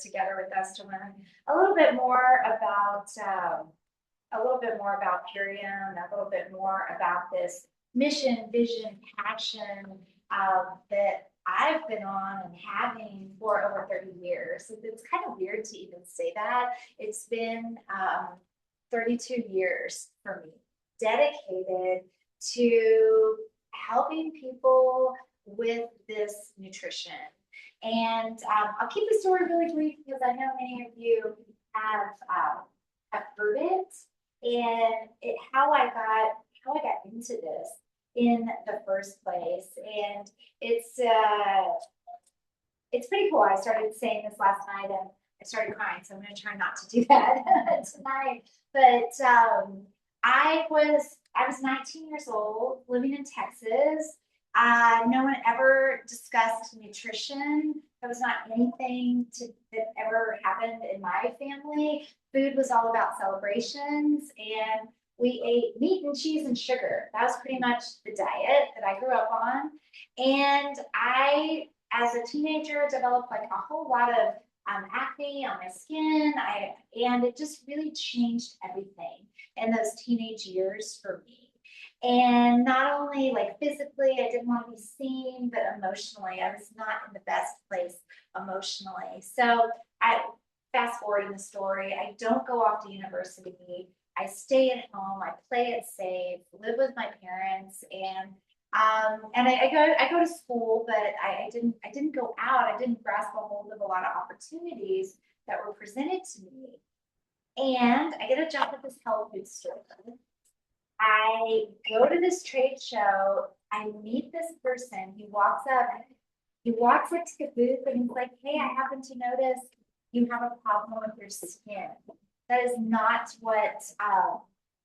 together with us to learn a little bit more about Purium, a little bit more about this mission, vision, passion that I've been on and having for over 30 years. It's kind of weird to even say that. It's been 32 years for me, dedicated to helping people with this nutrition. And I'll keep the story really brief because I know many of you have heard it, and how I got into this in the first place. And it's pretty cool. I started saying this last night and I started crying, so I'm going to try not to do that tonight. But I was 19 years old, living in Texas. No one ever discussed nutrition. That was not anything that ever happened in my family. Food was all about celebrations, and we ate meat and cheese and sugar. That was pretty much the diet that I grew up on. And I, as a teenager, developed like a whole lot of acne on my skin. And it just really changed everything in those teenage years for me. And not only like physically, I didn't want to be seen, but emotionally, I was not in the best place emotionally. So I fast forwarding the story, I don't go off to university. I stay at home, I play it safe, live with my parents, and I go to school, but I didn't go out. I didn't grasp a hold of a lot of opportunities that were presented to me. And I get a job at this health food store. I go to this trade show. I meet this person. He walks up to the booth and he's like, "Hey, I happen to notice you have a problem with your skin." That is not what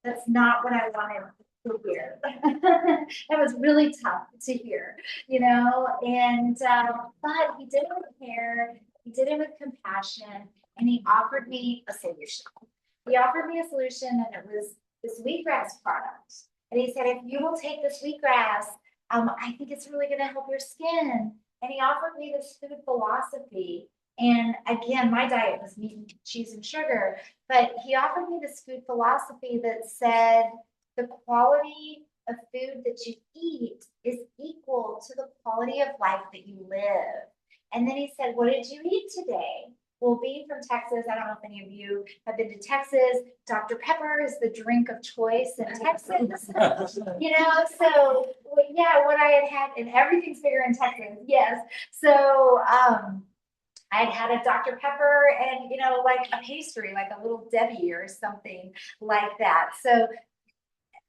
that's not what I wanted to hear. That was really tough to hear, you know. And but he did it with care. He did it with compassion, and he offered me a solution. He offered me a solution, and it was this wheatgrass product. And he said, "If you will take this wheatgrass, I think it's really going to help your skin." And he offered me this food philosophy. And again, my diet was meat and cheese and sugar, but he offered me this food philosophy that said the quality of food that you eat is equal to the quality of life that you live. And then he said, "What did you eat today?" Well, being from Texas, I don't know if any of you have been to Texas. Dr. Pepper is the drink of choice in Texas. You know, so yeah, what I had, and everything's bigger in Texas. Yes. So I'd had a Dr. Pepper and, you know, like a pastry, like a little Debbie or something like that. So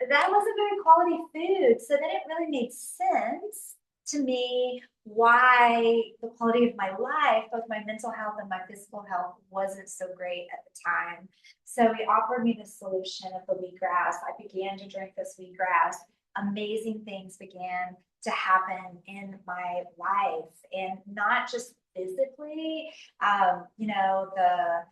that wasn't very quality food. So then it really made sense to me why the quality of my life, both my mental health and my physical health, wasn't so great at the time. So he offered me the solution of the wheatgrass. I began to drink this wheatgrass. Amazing things began to happen in my life, and not just physically. You know, the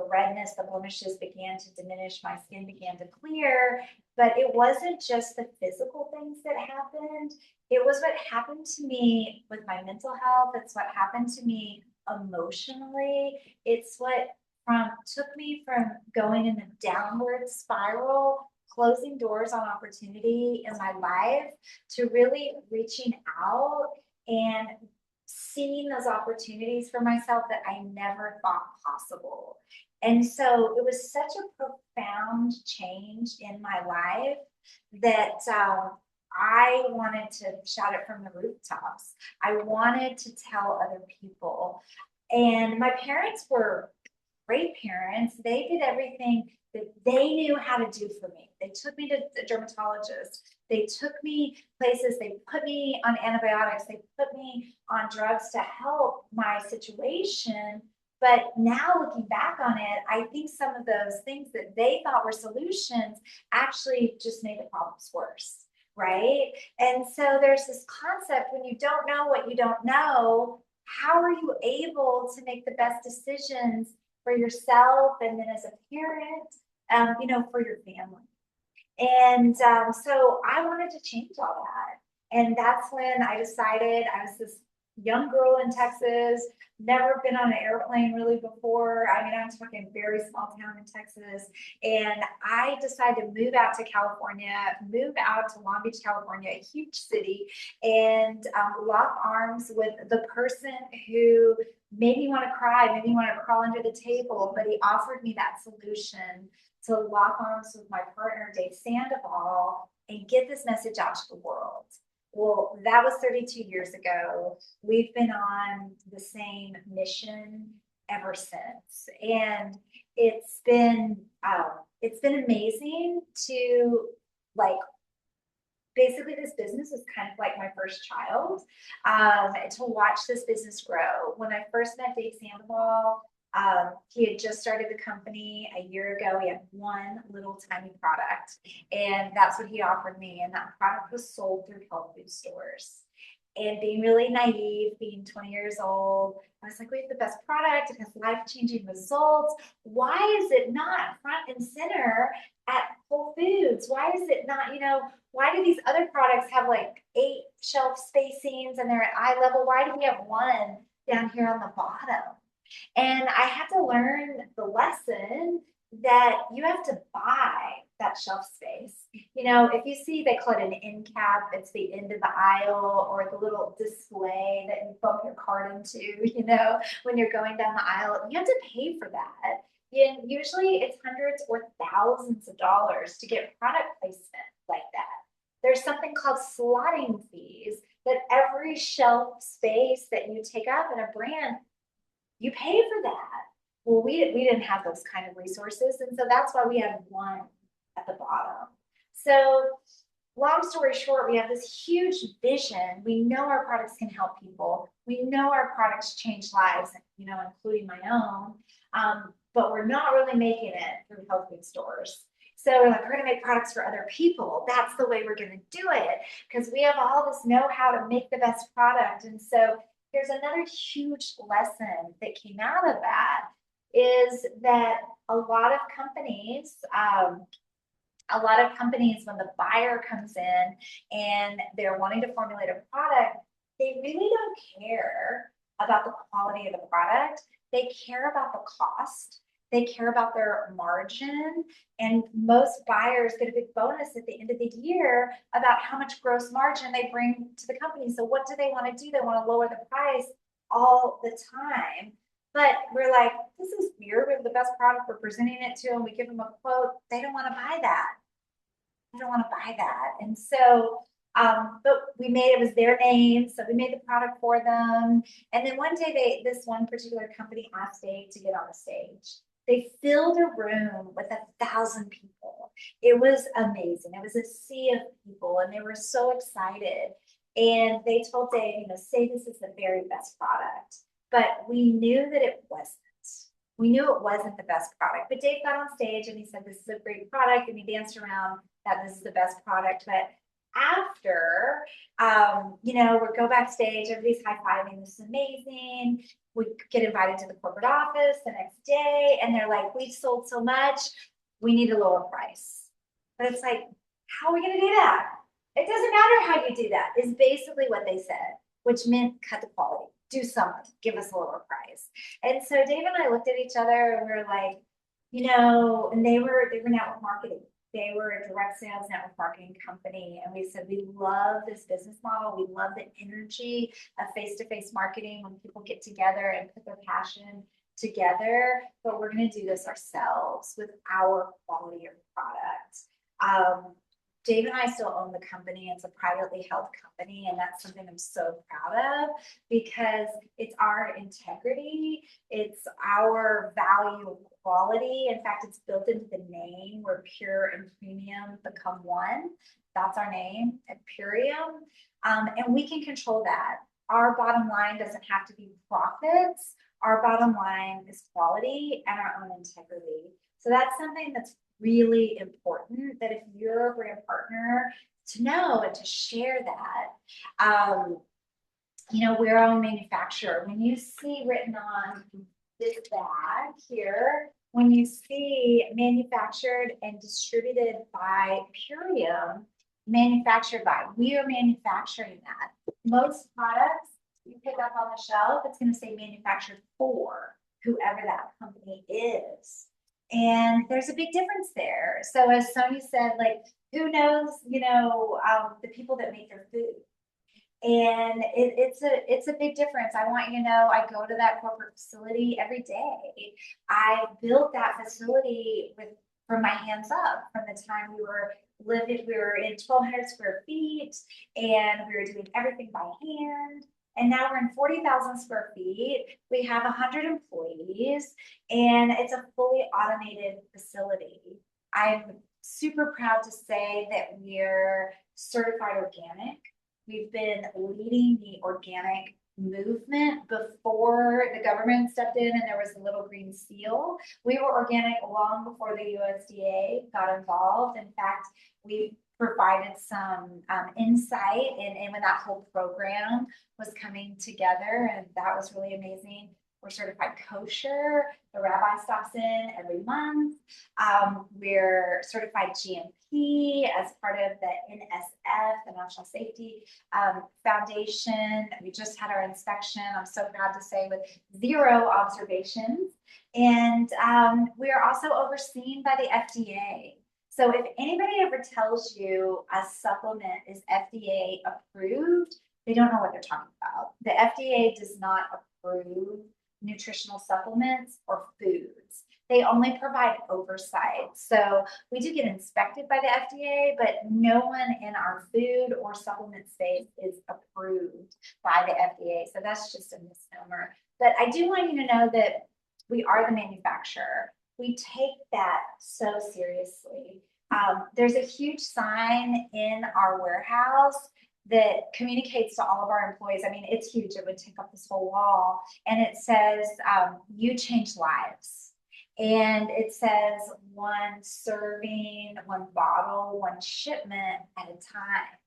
redness, the blemishes began to diminish, my skin began to clear, but it wasn't just the physical things that happened. It was what happened to me with my mental health. It's what happened to me emotionally. It's what took me from going in a downward spiral, closing doors on opportunity in my life, to really reaching out and seeing those opportunities for myself that I never thought possible. And so it was such a profound change in my life that I wanted to shout it from the rooftops. I wanted to tell other people. And my parents were great parents. They did everything that they knew how to do for me. They took me to the dermatologist. They took me places. They put me on antibiotics. They put me on drugs to help my situation. But now looking back on it, I think some of those things that they thought were solutions actually just made the problems worse, right? And so there's this concept, when you don't know what you don't know, how are you able to make the best decisions for yourself and then as a parent, you know, for your family? And so I wanted to change all that. And that's when I decided, I was this young girl in Texas, never been on an airplane really before. I mean, I'm talking very small town in Texas. And I decided to move out to California, move out to Long Beach, California, a huge city, and lock arms with the person who made me want to cry, made me want to crawl under the table, but he offered me that solution to lock arms with my partner, Dave Sandoval, and get this message out to the world. Well, that was 32 years ago. We've been on the same mission ever since. And it's been amazing to like basically this business is kind of like my first child, to watch this business grow. When I first met Dave Sandoval, he had just started the company a year ago. He had one little tiny product, and that's what he offered me. And that product was sold through health food stores. And being really naive, being 20 years old, I was like, we have the best product. It has life-changing results. Why is it not front and center at Whole Foods? Why is it not, why do these other products have like 8 shelf spacings and they're at eye level? Why do we have one down here on the bottom? And I had to learn the lesson that you have to buy that shelf space. If you see, they call it an end cap, it's the end of the aisle or the little display that you bump your cart into, when you're going down the aisle, you have to pay for that. And usually it's hundreds or thousands of dollars to get product placement like that. There's something called slotting fees that every shelf space that you take up in a brand, you pay for that. Well, we didn't have those kind of resources. And so that's why we had one at the bottom. So long story short, we have this huge vision. We know our products can help people. We know our products change lives, including my own. But we're not really making it through health food stores. So we're like, we're going to make products for other people. That's the way we're going to do it because we have all this know-how to make the best product. And so here's another huge lesson that came out of that is that a lot of companies, when the buyer comes in and they're wanting to formulate a product, they really don't care about the quality of the product. They care about the cost. They care about their margin. And most buyers get a big bonus at the end of the year about how much gross margin they bring to the company. So what do they want to do? They want to lower the price all the time. But we're like, this is weird. We have the best product. We're presenting it to them. We give them a quote. They don't want to buy that. They don't want to buy that. And so, but it was their name. So we made the product for them. And then one day this one particular company asked Dave to get on the stage. They filled a room with 1,000 people. It was amazing. It was a sea of people and they were so excited. And they told Dave, say this is the very best product. But we knew that it wasn't. We knew it wasn't the best product. But Dave got on stage and he said, this is a great product. And he danced around that this is the best product. But after, we go backstage, everybody's high-fiving, this is amazing. We get invited to the corporate office the next day, and they're like, we've sold so much, we need a lower price. But it's like, how are we gonna do that? It doesn't matter how you do that, is basically what they said, which meant cut the quality, do something, give us a lower price. And so Dave and I looked at each other and we were like, and they were network marketing. They were a direct sales network marketing company. And we said, we love this business model. We love the energy of face-to-face marketing when people get together and put their passion together, but we're going to do this ourselves with our quality of product. Dave and I still own the company. It's a privately held company, and that's something I'm so proud of because it's our integrity, it's our value of quality. In fact, it's built into the name where pure and premium become one. That's our name at Purium, and we can control that. Our bottom line doesn't have to be profits. Our bottom line is quality and our own integrity. So that's something that's really important that if you're a brand partner to know and to share that. We're our own manufacturer. When you see written on this bag here, when you see manufactured and distributed by Purium, manufactured by, we are manufacturing that. Most products you pick up on the shelf, it's going to say manufactured for whoever that company is. And there's a big difference there. So as Sonia said, like, who knows, the people that make their food. And it's a big difference. I want you to know, I go to that corporate facility every day. I built that facility from my hands up, from the time we were in 1,200 square feet, and we were doing everything by hand. And now we're in 40,000 square feet. We have 100 employees, and it's a fully automated facility. I'm super proud to say that we're certified organic. We've been leading the organic movement before the government stepped in and there was a little green seal. We were organic long before the USDA got involved. In fact, we provided some insight and when that whole program was coming together, and that was really amazing. We're certified kosher. The rabbi stops in every month. We're certified GMP as part of the NSF, the National Safety Foundation. We just had our inspection, I'm so proud to say, with 0 observations. And we are also overseen by the FDA. So if anybody ever tells you a supplement is FDA approved, they don't know what they're talking about. The FDA does not approve nutritional supplements or foods. They only provide oversight. So we do get inspected by the FDA, but no one in our food or supplement space is approved by the FDA. So that's just a misnomer. But I do want you to know that we are the manufacturer. We take that so seriously. There's a huge sign in our warehouse that communicates to all of our employees. I mean, it's huge. It would take up this whole wall. And it says, you change lives. And it says 1 serving, 1 bottle, 1 shipment at a time.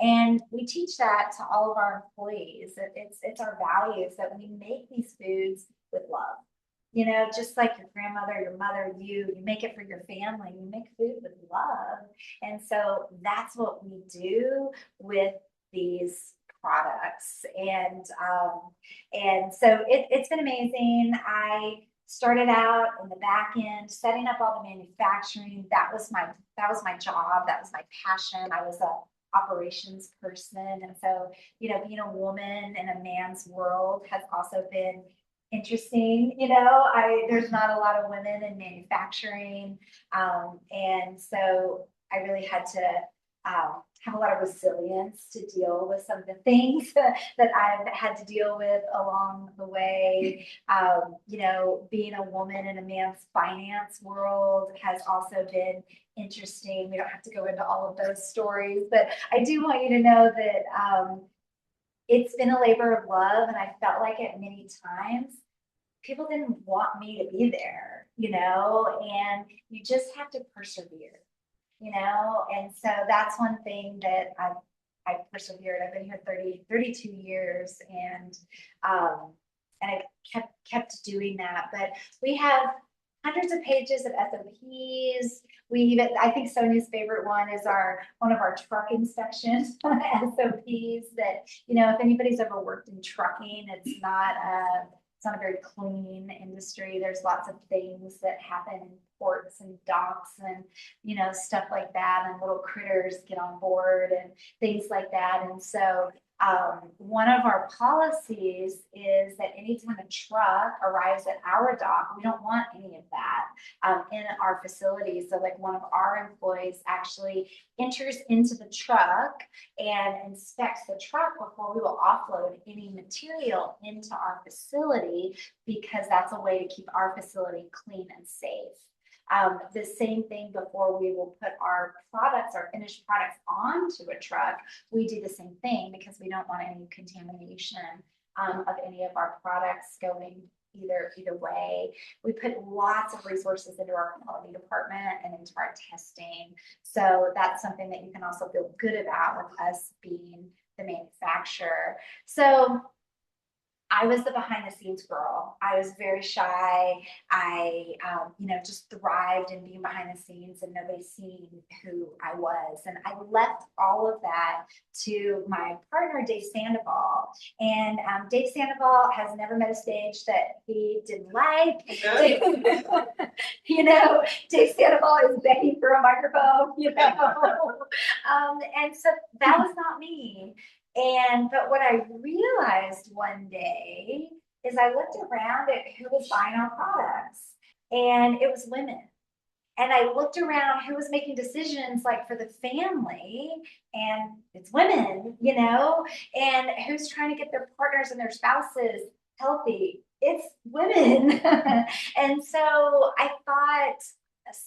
And we teach that to all of our employees. It's our values that we make these foods with love. Just like your grandmother, your mother, you make it for your family. You make food with love. And so that's what we do with these products. And so it's been amazing. I started out in the back end, setting up all the manufacturing. That was my job. That was my passion. I was a operations person. And so, being a woman in a man's world has also been interesting. There's not a lot of women in manufacturing. And so I really had to have a lot of resilience to deal with some of the things that I've had to deal with along the way. Being a woman in a man's finance world has also been interesting. We don't have to go into all of those stories, but I do want you to know that it's been a labor of love, and I felt like at many times people didn't want me to be there, and you just have to persevere, and so that's one thing that I've persevered. I've been here 32 years, and I kept doing that. But we have hundreds of pages of SOPs. I think Sonia's favorite one is one of our truck inspection SOPs that, if anybody's ever worked in trucking, it's not a very clean industry. There's lots of things that happen in ports and docks and, stuff like that, and little critters get on board and things like that. And so one of our policies is that anytime a truck arrives at our dock, we don't want any of that in our facility. So like one of our employees actually enters into the truck and inspects the truck before we will offload any material into our facility, because that's a way to keep our facility clean and safe. The same thing before we will put our finished products onto a truck. We do the same thing because we don't want any contamination of any of our products going either way. We put lots of resources into our quality department and into our testing. So that's something that you can also feel good about with us being the manufacturer. So I was the behind the scenes girl. I was very shy. I, just thrived in being behind the scenes and nobody seeing who I was. And I left all of that to my partner, Dave Sandoval. And Dave Sandoval has never met a stage that he didn't like. Dave Sandoval is begging for a microphone, and so that was not me. But what I realized one day is I looked around at who was buying our products, and it was women. And I looked around who was making decisions like for the family, and it's women, and who's trying to get their partners and their spouses healthy. It's women. And so I thought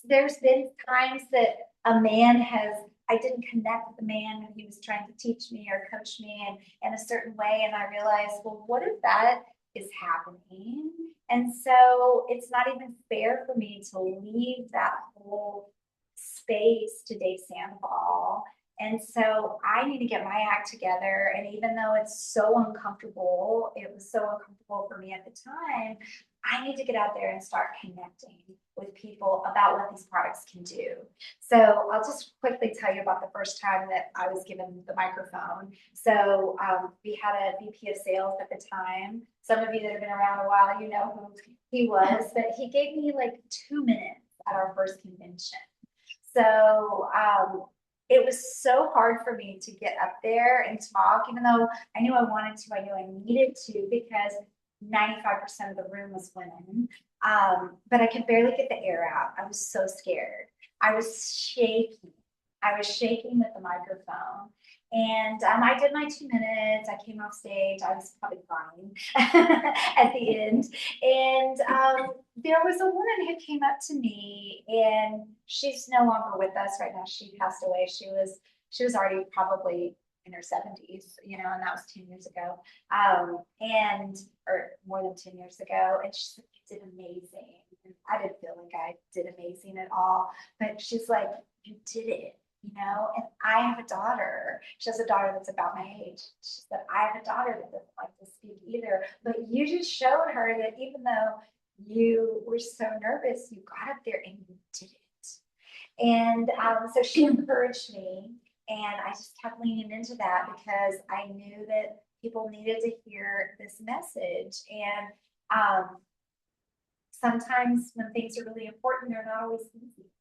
there's been times that I didn't connect with the man when he was trying to teach me or coach me in a certain way. And I realized, well, what if that is happening? And so it's not even fair for me to leave that whole space to Dave Sandoval. And so I need to get my act together. And even though it's so uncomfortable, it was so uncomfortable for me at the time, I need to get out there and start connecting with people about what these products can do. So I'll just quickly tell you about the first time that I was given the microphone. So we had a VP of sales at the time. Some of you that have been around a while, you know who he was, but he gave me like 2 minutes at our first convention. So it was so hard for me to get up there and talk, even though I knew I wanted to, I knew I needed to, because 95% of the room was women. But I could barely get the air out. I was so scared. I was shaking. I was shaking with the microphone. And I did my 2 minutes. I came off stage. I was probably crying at the end. And there was a woman who came up to me, and she's no longer with us right now. She passed away. She was already probably in her 70s, and that was 10 years ago, or more than 10 years ago. And she said, "You did amazing." And I didn't feel like I did amazing at all, but she's like, "You did it." And I have a daughter. She has a daughter that's about my age. She said, "I have a daughter that doesn't like to speak either, but you just showed her that even though you were so nervous, you got up there and you did it." And so she encouraged me, and I just kept leaning into that because I knew that people needed to hear this message. And sometimes when things are really important, they're not always easy.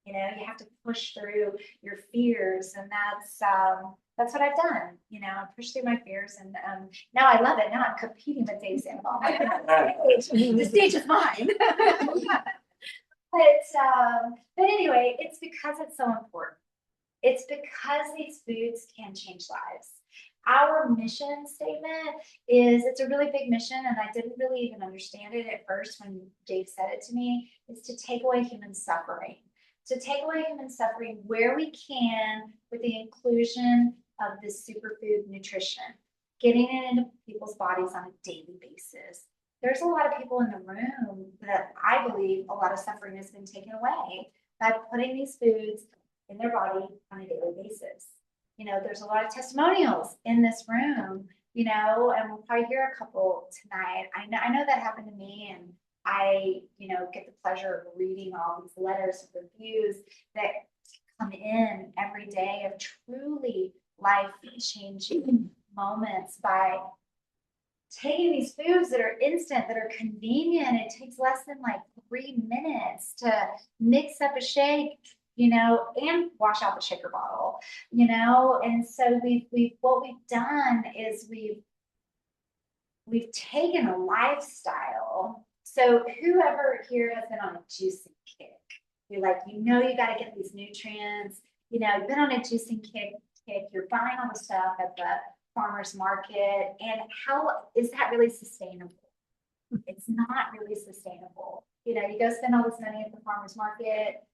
You have to push through your fears, and that's what I've done. I pushed through my fears, and now I love it. Now I'm competing with Dave Sandoval. The stage is mine. But anyway, it's because it's so important. It's because these foods can change lives. Our mission statement it's a really big mission, and I didn't really even understand it at first when Dave said it to me, is to take away human suffering. To take away human suffering where we can with the inclusion of this superfood nutrition, getting it into people's bodies on a daily basis. There's a lot of people in the room that I believe a lot of suffering has been taken away by putting these foods in their body on a daily basis. There's a lot of testimonials in this room, and we'll probably hear a couple tonight. I know that happened to me, and I, get the pleasure of reading all these letters of reviews that come in every day of truly life-changing moments by taking these foods that are instant, that are convenient. It takes less than like 3 minutes to mix up a shake, and wash out the shaker bottle, and so what we've done is we've taken a lifestyle. So whoever here has been on a juicing kick, you're like, you got to get these nutrients, you've been on a juicing kick, you're buying all the stuff at the farmer's market, and how is that really sustainable? It's not really sustainable. You go spend all this money at the farmer's market,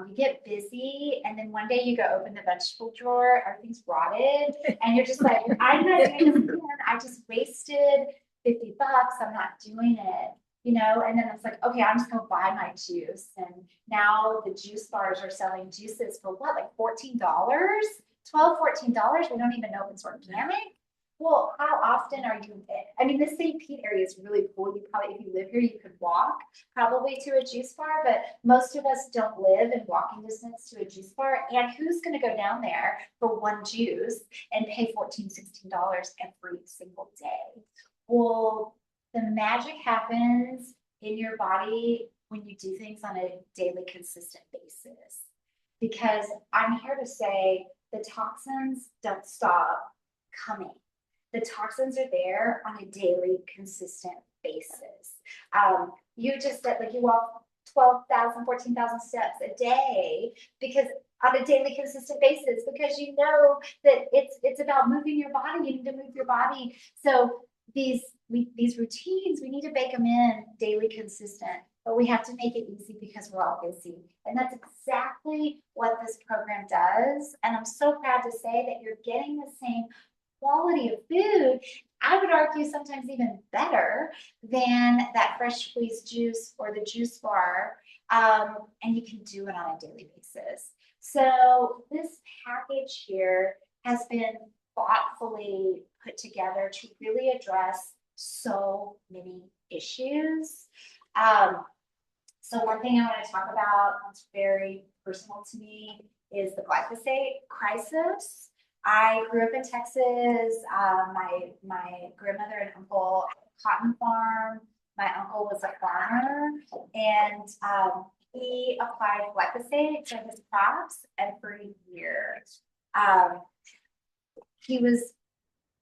you get busy, and then one day you go open the vegetable drawer, everything's rotted, and you're just like, I'm not doing this again. I just wasted $50. I'm not doing it. And then it's like, okay, I'm just gonna buy my juice. And now the juice bars are selling juices for what, like $14? $12, $14? We don't even know if it's organic. Well, how often are you, I mean, the St. Pete area is really cool. You probably, if you live here, you could walk probably to a juice bar, but most of us don't live in walking distance to a juice bar. And who's going to go down there for one juice and pay $14, $16 every single day? Well, the magic happens in your body when you do things on a daily, consistent basis. Because I'm here to say the toxins don't stop coming. The toxins are there on a daily, consistent basis. You just said, like, you walk 12,000, 14,000 steps a day because on a daily, consistent basis, because you know that it's about moving your body. You need to move your body. So these routines, we need to bake them in daily, consistent, but we have to make it easy because we're all busy. And that's exactly what this program does. And I'm so proud to say that you're getting the same quality of food, I would argue sometimes even better than that fresh squeezed juice or the juice bar. And you can do it on a daily basis. So this package here has been thoughtfully put together to really address so many issues. So one thing I want to talk about that's very personal to me is the glyphosate crisis. I grew up in Texas. My grandmother and uncle had a cotton farm. My uncle was a farmer, and he applied glyphosate to his crops every year. He was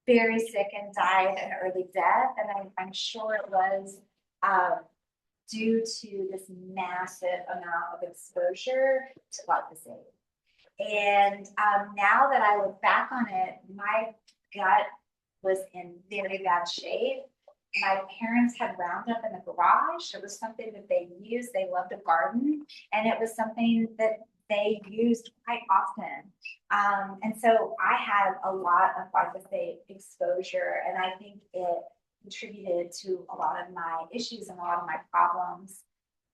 very sick and died an early death, and I'm sure it was due to this massive amount of exposure to glyphosate. And now that I look back on it, my gut was in very bad shape. My parents had Roundup in the garage. It was something that they used. They loved to garden, and it was something that they used quite often. And so I had a lot of glyphosate exposure, and I think it contributed to a lot of my issues and a lot of my problems.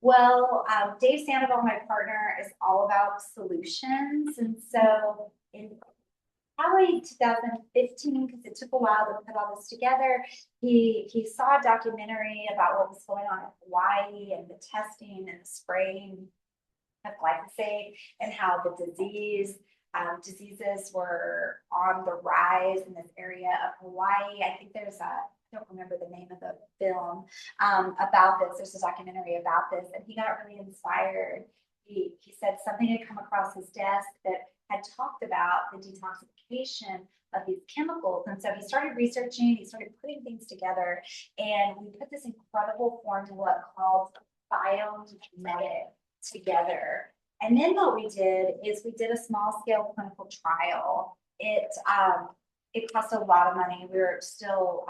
Well, Dave Sandoval, my partner, is all about solutions. And so in probably 2015, because it took a while to put all this together, he saw a documentary about what was going on in Hawaii and the testing and the spraying of glyphosate and how the diseases were on the rise in this area of Hawaii. I think there's I don't remember the name of the film about this. There's a documentary about this, and he got really inspired. He said something had come across his desk that had talked about the detoxification of these chemicals. And so he started researching, he started putting things together, and we put this incredible formula called Biomimetic together. And then what we did is we did a small scale clinical trial. It cost a lot of money. We were still,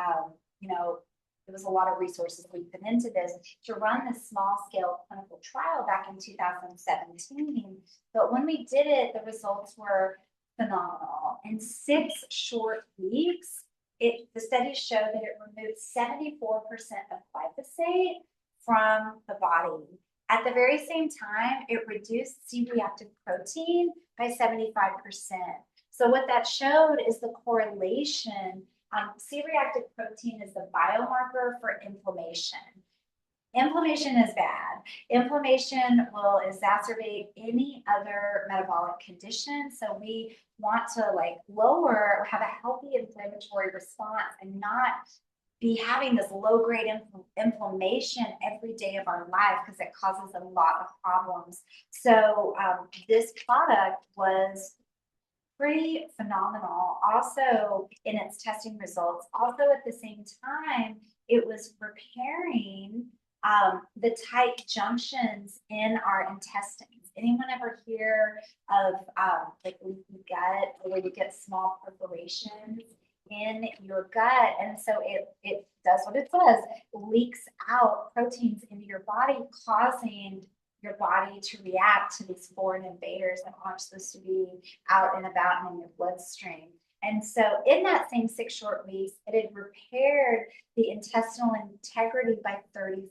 there was a lot of resources we put into this to run this small scale clinical trial back in 2017. But when we did it, the results were phenomenal. In 6 short weeks, the studies showed that it removed 74% of glyphosate from the body. At the very same time, it reduced C-reactive protein by 75%. So what that showed is the correlation. C-reactive protein is the biomarker for inflammation. Inflammation is bad. Inflammation will exacerbate any other metabolic condition. So we want to lower or have a healthy inflammatory response and not be having this low-grade inflammation every day of our life because it causes a lot of problems. So this product was pretty phenomenal. Also, in its testing results, also at the same time, it was repairing the tight junctions in our intestines. Anyone ever hear of leaky gut, where you get small perforations in your gut? And so it does what it says, leaks out proteins into your body, causing your body to react to these foreign invaders that aren't supposed to be out and about and in your bloodstream. And so in that same 6 short weeks, it had repaired the intestinal integrity by 35%.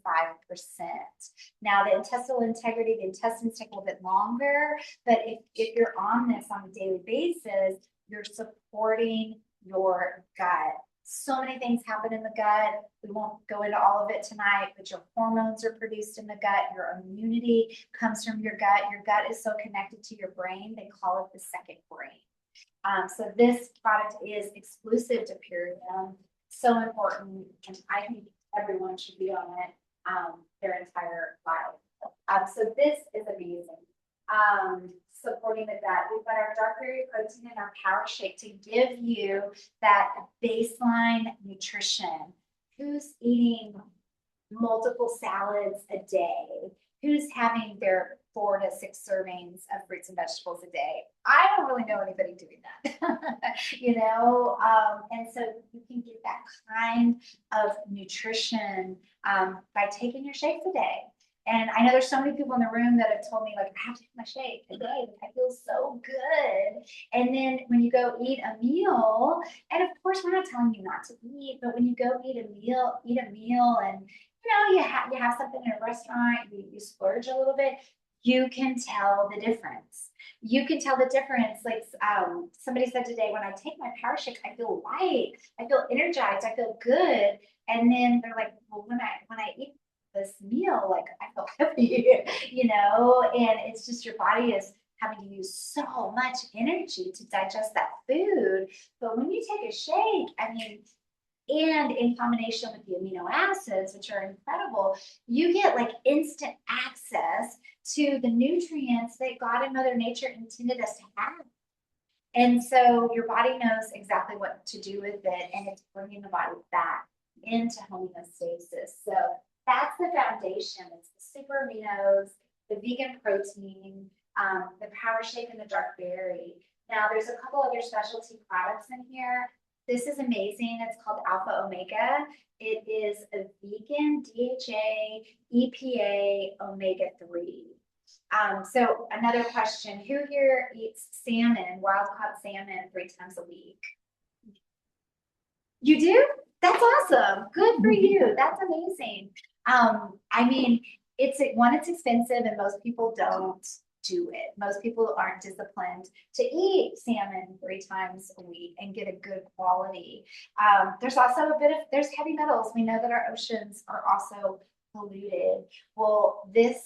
Now, the intestinal integrity, the intestines take a little bit longer, but if you're on this on a daily basis, you're supporting your gut. So many things happen in the gut. We won't go into all of it tonight, but your hormones are produced in the gut. Your immunity comes from your gut. Your gut is so connected to your brain, they call it the second brain. So this product is exclusive to Purium, so important, and I think everyone should be on it their entire life. So this is amazing. Supporting the gut. We've got our dark berry protein and our power shake to give you that baseline nutrition. Who's eating multiple salads a day? Who's having their 4 to 6 servings of fruits and vegetables a day? I don't really know anybody doing that, and so you can get that kind of nutrition by taking your shakes a day. And I know there's so many people in the room that have told me, like, I have to take my shake a day. I feel so good. And then when you go eat a meal, and of course, we're not telling you not to eat, but when you go eat a meal, and you have something in a restaurant, you splurge a little bit, you can tell the difference. You can tell the difference. Like somebody said today, when I take my power shake, I feel light, I feel energized, I feel good. And then they're like, well, when I eat this meal, like I feel heavy, and it's just your body is having to use so much energy to digest that food. But when you take a shake, I mean, and in combination with the amino acids, which are incredible, you get like instant access to the nutrients that God and Mother Nature intended us to have. And so your body knows exactly what to do with it, and it's bringing the body back into homeostasis. So that's the foundation. It's the super aminos, the vegan protein, the power shake, and the dark berry. Now, there's a couple other specialty products in here. This is amazing. It's called Alpha Omega. It is a vegan DHA, EPA, omega-3. So another question, who here eats salmon, wild-caught salmon 3 times a week? You do? That's awesome. Good for you. That's amazing. I mean, it's expensive and most people don't do it. Most people aren't disciplined to eat salmon 3 times a week and get a good quality. There's also there's heavy metals. We know that our oceans are also polluted. Well, this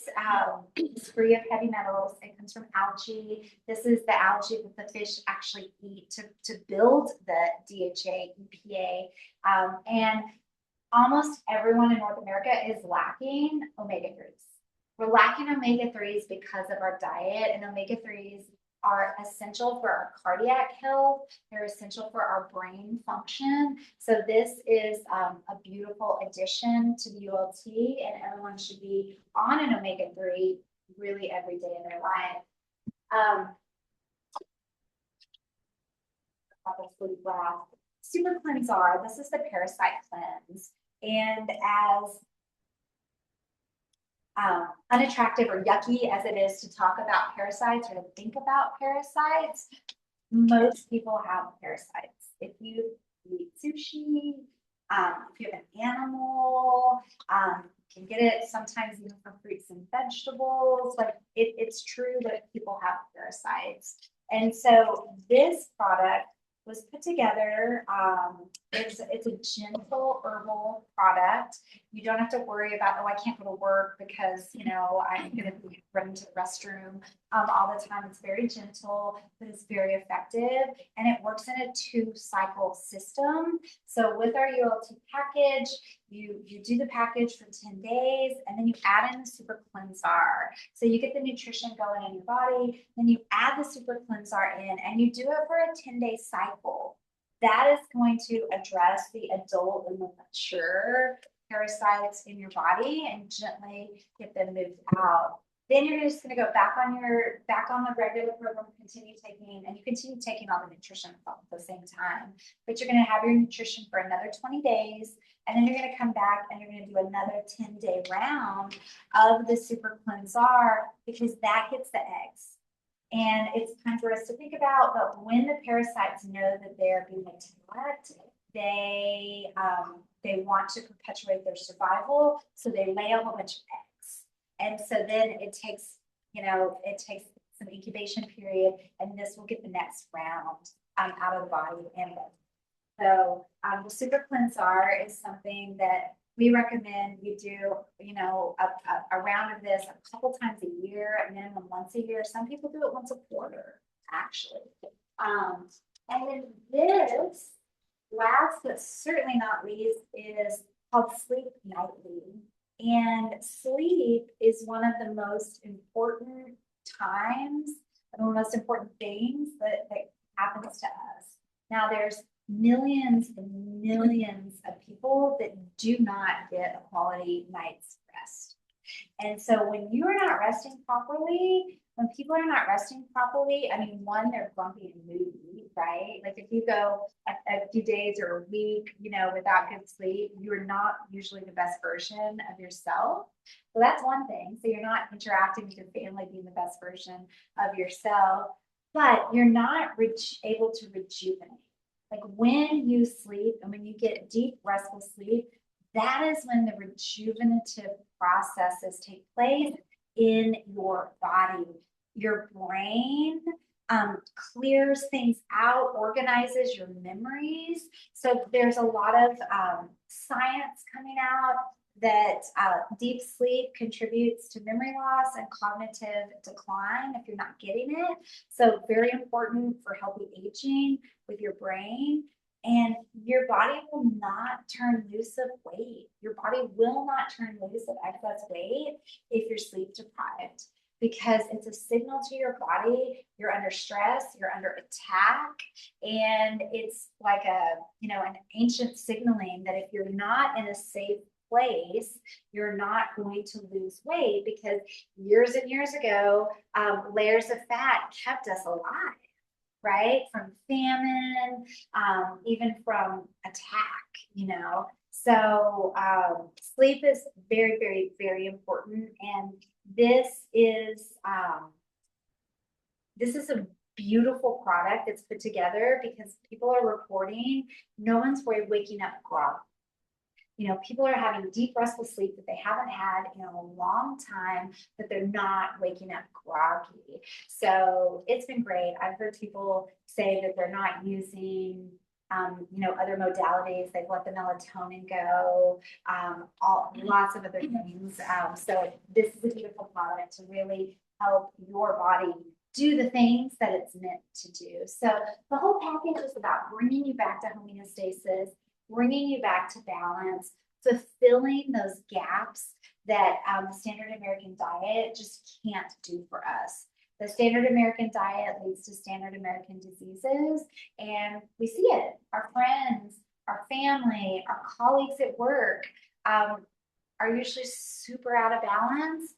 is free of heavy metals. It comes from algae. This is the algae that the fish actually eat to build the DHA, EPA, and almost everyone in North America is lacking omega-3s. We're lacking omega-3s because of our diet, and omega-3s are essential for our cardiac health. They're essential for our brain function. So this is a beautiful addition to the ULT, and everyone should be on an omega-3 really every day in their life. Super Cleansar, this is the parasite cleanse. And as unattractive or yucky as it is to talk about parasites or to think about parasites, most people have parasites. If you eat sushi, if you have an animal, you can get it sometimes even from fruits and vegetables. Like it's true that people have parasites. And so this product was put together. It's a gentle herbal product. You don't have to worry about, oh, I can't go to work because, I'm going to be running to the restroom all the time. It's very gentle, but it's very effective. And it works in a 2-cycle system. So with our ULT package, you do the package for 10 days, and then you add in the Super Cleansar. So you get the nutrition going in your body, then you add the Super Cleansar in, and you do it for a 10-day cycle. That is going to address the adult and the mature parasites in your body and gently get them moved out. Then you're just going to go back on the regular program, continue taking all the nutrition at the same time. But you're going to have your nutrition for another 20 days, and then you're going to come back and you're going to do another 10-day round of the Super Cleansar, because that gets the eggs. And it's time for us to think about, but when the parasites know that they're being attacked, they want to perpetuate their survival, so they lay a whole bunch of eggs. And so then it takes some incubation period, and this will get the next round out of the body and So the Super Cleansar is something that we recommend you do, you know, a round of this a couple times a year, a minimum once a year. Some people do it once a quarter, actually. And then this, last but certainly not least, is called Sleep Nightly. And sleep is one of the most important times, one of the most important things that happens to us. Now, there's millions and millions of people that do not get a quality night's rest. And so when you are not resting properly, when people are not resting properly, I mean, one, they're grumpy and moody, right? Like if you go a few days or a week, you know, without good sleep, you're not usually the best version of yourself. So that's one thing. So you're not interacting with your family being the best version of yourself, but you're not able to rejuvenate. Like when you sleep and when you get deep, restful sleep, that is when the rejuvenative processes take place in your body. Your brain clears things out, organizes your memories. So there's a lot of science coming out that deep sleep contributes to memory loss and cognitive decline if you're not getting it. So very important for healthy aging with your brain. And your body will not turn loose of weight. Your body will not turn loose of excess weight if you're sleep deprived, because it's a signal to your body, you're under stress, you're under attack. And it's like an ancient signaling that if you're not in a safe place, you're not going to lose weight, because years and years ago, layers of fat kept us alive. Right? From famine, even from attack, you know. So sleep is very, very, very important. And this is a beautiful product that's put together because people are reporting no one's waking up groggy. You know, people are having deep, restful sleep that they haven't had in a long time, but they're not waking up groggy. So it's been great. I've heard people say that they're not using, other modalities. They've let the melatonin go, lots of other things. So this is a beautiful product to really help your body do the things that it's meant to do. So the whole package is about bringing you back to homeostasis, bringing you back to balance, fulfilling those gaps that the standard American diet just can't do for us. The standard American diet leads to standard American diseases, and we see it. Our friends, our family, our colleagues at work are usually super out of balance,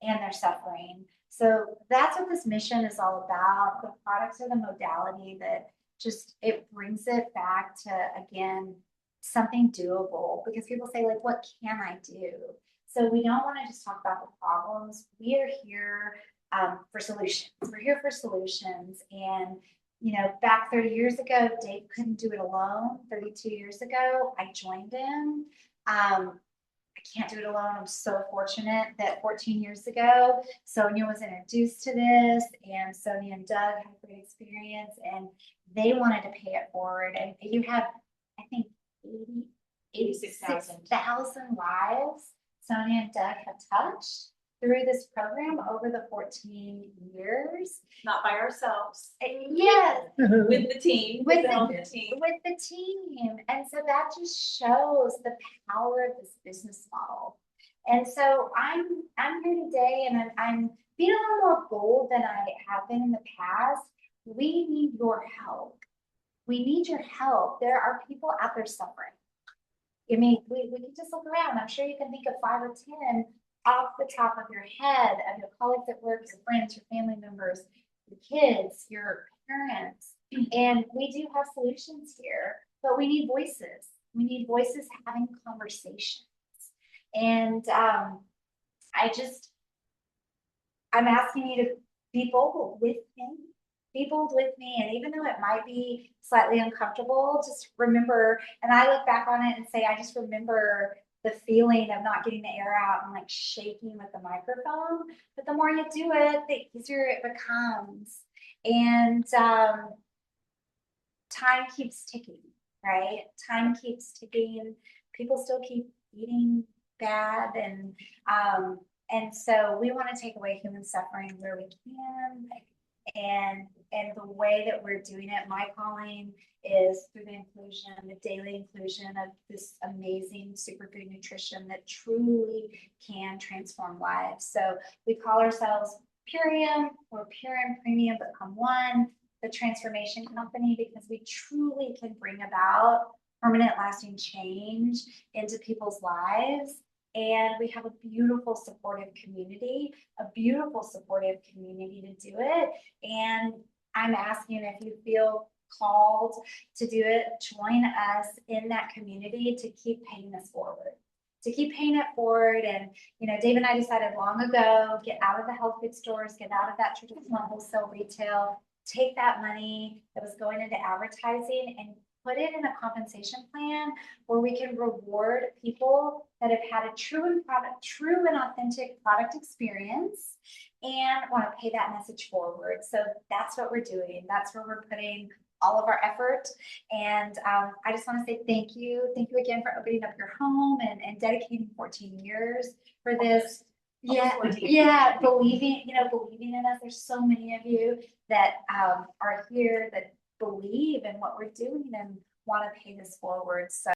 and they're suffering. So that's what this mission is all about. The products are the modality that just, it brings it back to, again, something doable, because people say, like, what can I do? So we don't want to just talk about the problems. We are here for solutions. We're here for solutions. And, back 30 years ago, Dave couldn't do it alone. 32 years ago, I joined him. I can't do it alone. I'm so fortunate that 14 years ago, Sonia was introduced to this, and Sonia and Doug had a great experience, and they wanted to pay it forward. And you have, I think, 86,000 lives Sonia and Doug have touched through this program over the 14 years. Not by ourselves. Yes. With the team. With the team. And so that just shows the power of this business model. And so I'm here today, and I'm being a little more bold than I have been in the past. We need your help. We need your help. There are people out there suffering. I mean, we can just look around. I'm sure you can think of 5 or 10 off the top of your head of your colleagues at work, your friends, your family members, your kids, your parents. And we do have solutions here, but we need voices. We need voices having conversations. And I'm asking you to be bold with me. Be bold with me. And even though it might be slightly uncomfortable, just remember, and I look back on it and say, I just remember the feeling of not getting the air out and like shaking with the microphone. But the more you do it, the easier it becomes. And time keeps ticking. right? Time keeps ticking. People still keep eating bad, and so we want to take away human suffering where we can. And the way that we're doing it, my calling is through the inclusion, the daily inclusion of this amazing superfood nutrition that truly can transform lives. So we call ourselves Purium, or Pure and Premium Become One, the transformation company, because we truly can bring about permanent lasting change into people's lives. And we have a beautiful supportive community to do it. And I'm asking if you feel called to do it, join us in that community to keep paying this forward. To keep paying it forward. And, Dave and I decided long ago, get out of the health food stores, get out of that traditional wholesale retail, take that money that was going into advertising and put it in a compensation plan where we can reward people that have had a true and authentic product experience and want to pay that message forward. So that's what we're doing. That's where we're putting all of our effort. And I just want to say thank you. Thank you again for opening up your home and dedicating 14 years for this. Believing in us. There's so many of you that are here that believe in what we're doing and want to pay this forward. So